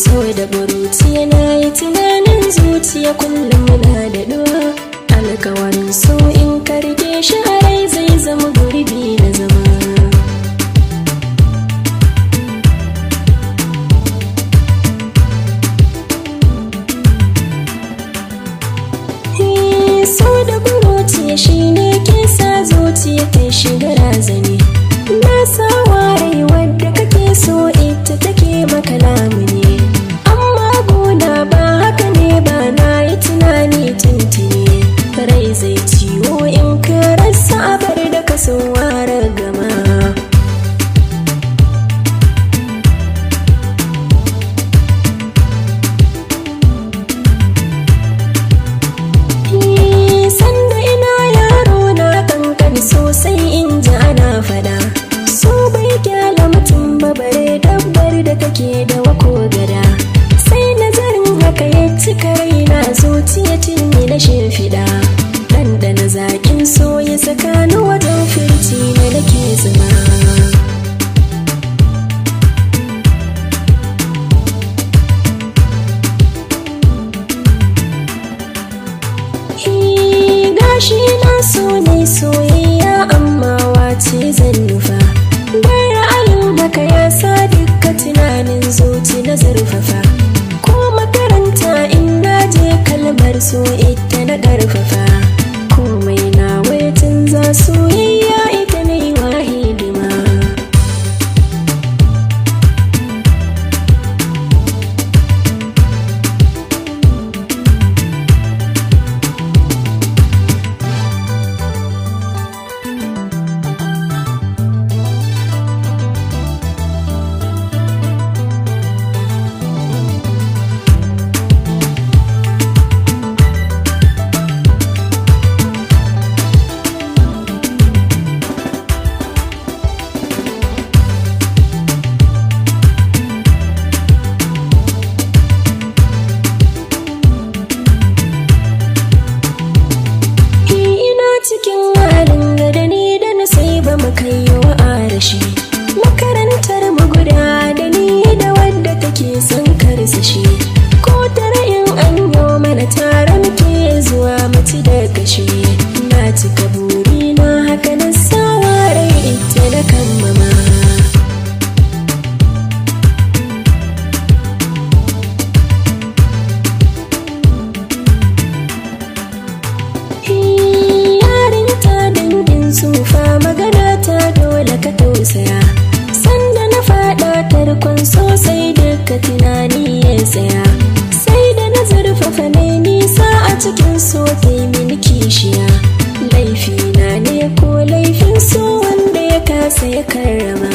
so da buruciya na yi tunanin zuciya kullum muna da duwa. Alkawarin so in karge shi a rai zai zama gurbi na zama. So da buruciya shi ne ke sa zuciya ta shiga razani. Na sa warai wadda kake so ita take maka lamuni, amma gona ba haka ne ba, na yi tunani tuntuni. Rai zai ciwo in ka rasa abar da ka so ware gama. Sanda ina yaro na kankani sosai in ji ana fada, so bai kyala mutum ba bare dabbar da take da wako gada. Sai nazarin haka ya cika raina, zuciya tilmi na shimfiɗa. Ɗanɗana zaƙin so ya saka ni wajen firci na nake zama. Gashi na so ne soyayya, amma wace zan nufa? Bai ra'ayin haka ya sa dukka tunanin zuci na zurfafa. Ko makaranta in na je kalmar so ita na ƙarfafa. Komai na waitin za soyayya ita na yi wa hidima. Cikin halin gada ni da na sai ba mu kai wa arashi. Makarantar mu guda da ni da wadda take son karsashi. Ko tare in an yo mana tare muke zuwa muci da gashi. Na cika buri na haka na sawa rai ita na kammama. Sufa magana ta dole ka tausaya. Sanda na faɗa tarkon sosai duka tunani ya tsaya. Sai da na zurfafa mai nisa a cikin so ta yi mini kishiya. Laifina ne ko laifin so wanda ya kasa ya karrama.